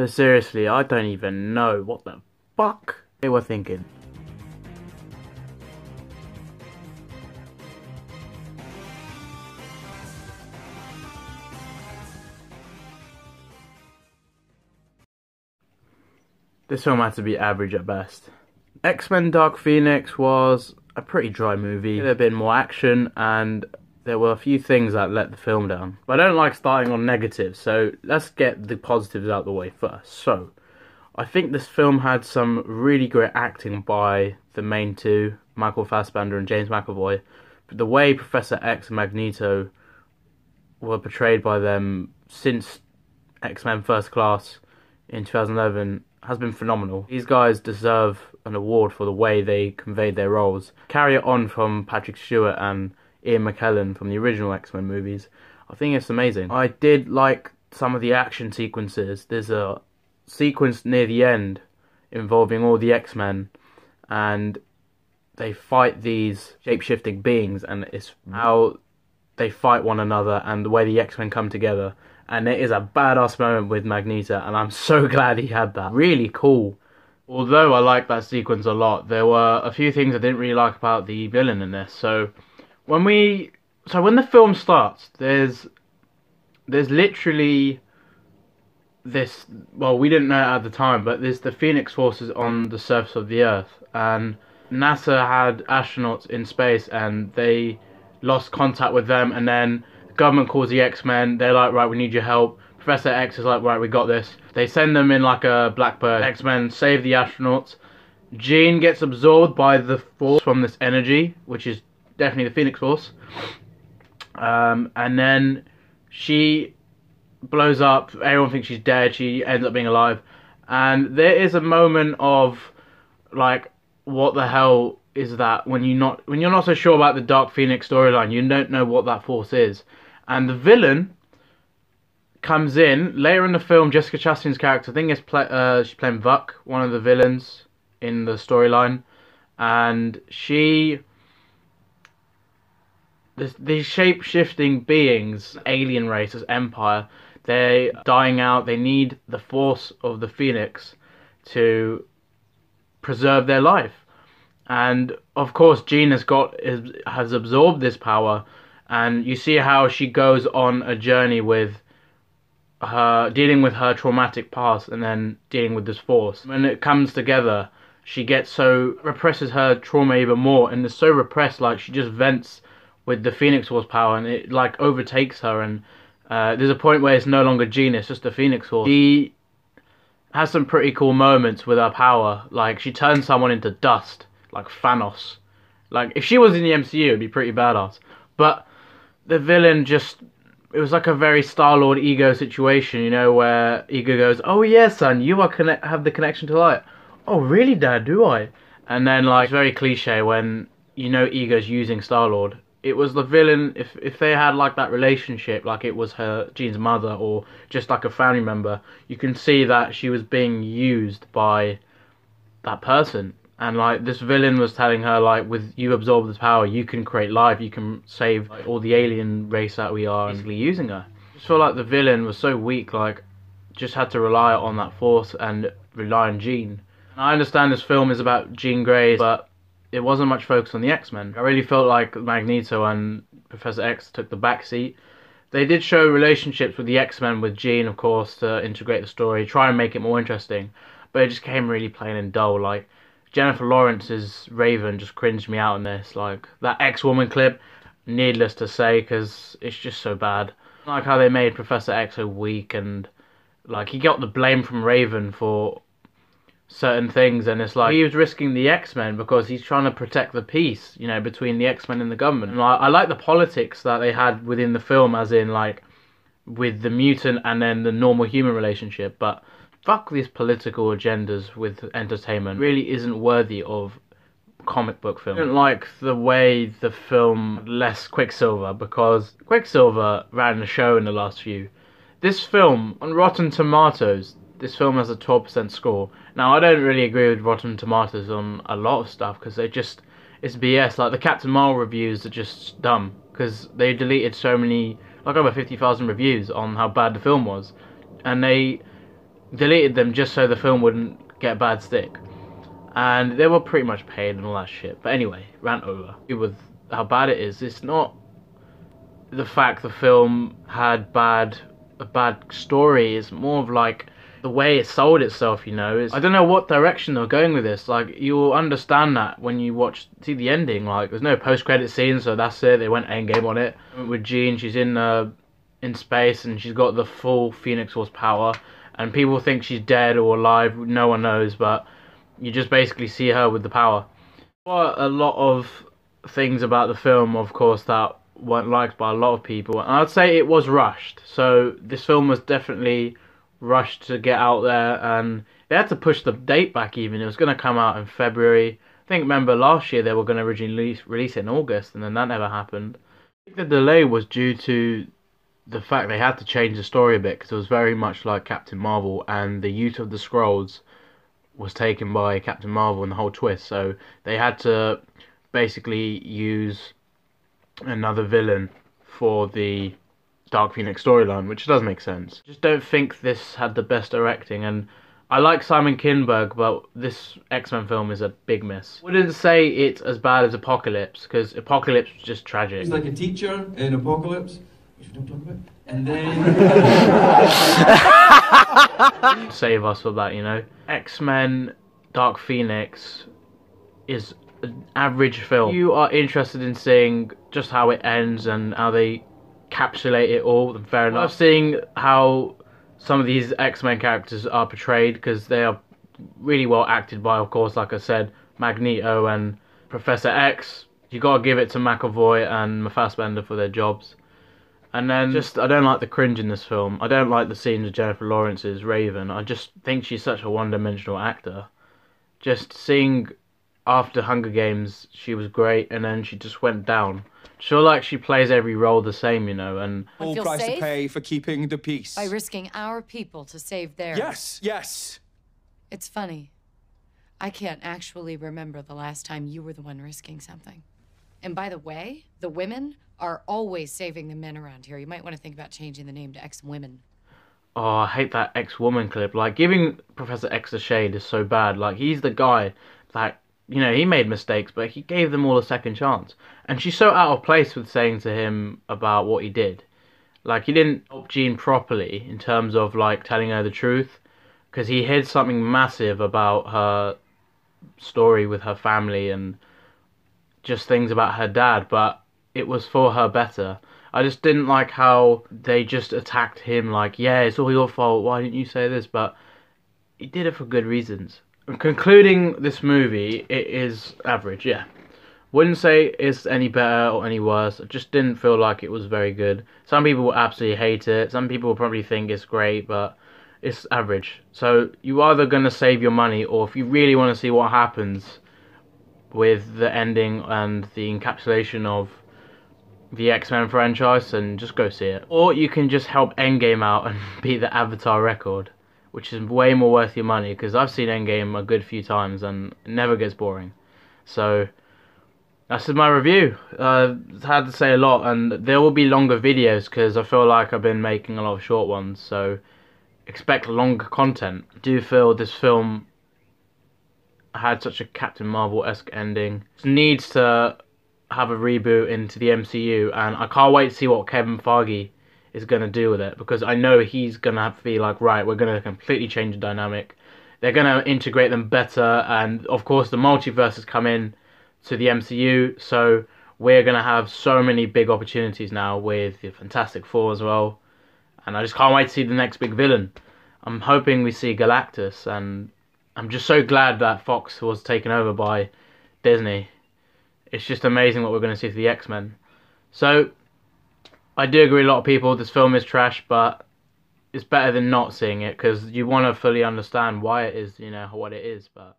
But seriously, I don't even know what the fuck they were thinking. This film had to be average at best. X-Men Dark Phoenix was a pretty dry movie. There had been more action and there were a few things that let the film down. But I don't like starting on negatives, so let's get the positives out of the way first. So, I think this film had some really great acting by the main two, Michael Fassbender and James McAvoy. But the way Professor X and Magneto were portrayed by them since X-Men First Class in 2011 has been phenomenal. These guys deserve an award for the way they conveyed their roles. Carry it on from Patrick Stewart and Ian McKellen from the original X-Men movies. I think it's amazing. I did like some of the action sequences. There's a sequence near the end involving all the X-Men and they fight these shape-shifting beings, and it's how they fight one another and the way the X-Men come together. And it is a badass moment with Magneto, and I'm so glad he had that. Really cool. Although I like that sequence a lot, there were a few things I didn't really like about the villain in this. So when the film starts, there's literally this, well, we didn't know it at the time, but there's the Phoenix forces on the surface of the Earth, and NASA had astronauts in space and they lost contact with them, and then government calls the X-Men. They're like, right, we need your help. Professor X is like, right, we got this. They send them in like a Blackbird. X-Men save the astronauts. Jean gets absorbed by the force from this energy, which is definitely the Phoenix Force. And then she blows up. Everyone thinks she's dead. She ends up being alive. And there is a moment of like, what the hell is that? When you're not so sure about the Dark Phoenix storyline, you don't know what that force is. And the villain comes in later in the film. Jessica Chastain's character, I think she's playing Vuk, one of the villains in the storyline, and these shape-shifting beings, alien races, Empire, they're dying out. They need the force of the Phoenix to preserve their life, and of course, Jean has absorbed this power. And you see how she goes on a journey with her, dealing with her traumatic past and then dealing with this force. When it comes together, she represses her trauma even more, and is so repressed, like she just vents with the Phoenix Force power, and it like overtakes her. And there's a point where it's no longer Jean, it's just the Phoenix Force. She has some pretty cool moments with her power, like she turns someone into dust, like Thanos. Like if she was in the MCU, it'd be pretty badass. But the villain it was like a very Star-Lord Ego situation, you know, where Ego goes, oh yeah, son, you have the connection to light. Oh really, Dad, do I? And then like, it's very cliche when, you know, Ego's using Star-Lord. It was the villain, if they had like that relationship, like it was Jean's mother or just like a family member, you can see that she was being used by that person. And like, this villain was telling her, like, with you absorb this power, you can create life, you can save like, all the alien race that we are, basically using her. I just feel like the villain was so weak, like, just had to rely on that force and rely on Jean. And I understand this film is about Jean Grey, but it wasn't much focus on the X-Men. I really felt like Magneto and Professor X took the back seat. They did show relationships with the X-Men, with Jean, of course, to integrate the story, try and make it more interesting, but it just came really plain and dull. Like, Jennifer Lawrence's Raven just cringed me out in this. Like, that X-Woman clip, needless to say, because it's just so bad. I like how they made Professor X so weak, and like, he got the blame from Raven for certain things, and it's like, he was risking the X-Men because he's trying to protect the peace, you know, between the X-Men and the government. And I like the politics that they had within the film, as in, like, with the mutant and then the normal human relationship, but fuck these political agendas with entertainment. It really isn't worthy of comic book film. I don't like the way the film less Quicksilver, because Quicksilver ran the show in the last few. This film, on Rotten Tomatoes, this film has a 12% score. Now, I don't really agree with Rotten Tomatoes on a lot of stuff, because it's BS. Like, the Captain Marvel reviews are just dumb, because they deleted so many, like over 50,000 reviews on how bad the film was. And they deleted them just so the film wouldn't get a bad stick. And they were pretty much paid and all that shit. But anyway, rant over. With how bad it is, it's not the fact the film had a bad story. It's more of like the way it sold itself, you know. I don't know what direction they're going with this. Like, you'll understand that when you see the ending. Like, there's no post-credit scene, so that's it. They went Endgame on it. With Jean, she's in space and she's got the full Phoenix Force power. And people think she's dead or alive. No one knows, but you just basically see her with the power. There are a lot of things about the film, of course, that weren't liked by a lot of people. And I'd say it was rushed. So this film was definitely rushed to get out there, and they had to push the date back even. It was going to come out in February. I think, remember, last year they were going to originally release it in August, and then that never happened. I think the delay was due to the fact they had to change the story a bit, because it was very much like Captain Marvel, and the use of the scrolls was taken by Captain Marvel and the whole twist, so they had to basically use another villain for the Dark Phoenix storyline, which does make sense. Just don't think this had the best directing, and I like Simon Kinberg, but this X-Men film is a big miss. Wouldn't say it's as bad as Apocalypse, because Apocalypse was just tragic. He's like a teacher in Apocalypse, which we don't talk about, and then... Save us for that, you know. X-Men Dark Phoenix is an average film. If you are interested in seeing just how it ends and how they encapsulate it all, then fair enough. Seeing how some of these X-Men characters are portrayed, because they are really well acted by, of course, like I said, Magneto and Professor X. You gotta give it to McAvoy and Fassbender for their jobs. And then I don't like the cringe in this film. I don't like the scenes of Jennifer Lawrence's Raven. I just think she's such a one-dimensional actor. Just seeing after Hunger Games, she was great, and then she just went down. I feel like she plays every role the same, you know, and... Full price to pay for keeping the peace. By risking our people to save theirs. Yes, yes. It's funny. I can't actually remember the last time you were the one risking something. And by the way, the women are always saving the men around here. You might want to think about changing the name to X-Women. Oh, I hate that X-Woman clip. Like, giving Professor X a shade is so bad. Like, he's the guy that, you know, he made mistakes, but he gave them all a second chance. And she's so out of place with saying to him about what he did. Like, he didn't help Jean properly in terms of, like, telling her the truth. Because he hid something massive about her story with her family and just things about her dad. But it was for her better. I just didn't like how they just attacked him like, yeah, it's all your fault, why didn't you say this? But he did it for good reasons. Concluding this movie, it is average, yeah. Wouldn't say it's any better or any worse. I just didn't feel like it was very good. Some people will absolutely hate it. Some people will probably think it's great, but it's average. So you're either going to save your money, or if you really want to see what happens with the ending and the encapsulation of the X-Men franchise, and just go see it. Or you can just help Endgame out and beat the Avatar record, which is way more worth your money, because I've seen Endgame a good few times and it never gets boring. So that's my review. It's hard to say a lot, and there will be longer videos because I feel like I've been making a lot of short ones, so expect longer content. I do feel this film had such a Captain Marvel-esque ending. It needs to have a reboot into the MCU, and I can't wait to see what Kevin Feige is going to do with it, because I know he's going to have to be like, right, we're going to completely change the dynamic. They're going to integrate them better, and of course the multiverse has come in to the MCU, so we're going to have so many big opportunities now with the Fantastic Four as well, and I just can't wait to see the next big villain. I'm hoping we see Galactus, and I'm just so glad that Fox was taken over by Disney. It's just amazing what we're going to see for the X-Men. So, I do agree with a lot of people, this film is trash, but it's better than not seeing it, because you want to fully understand why it is, you know, what it is, but...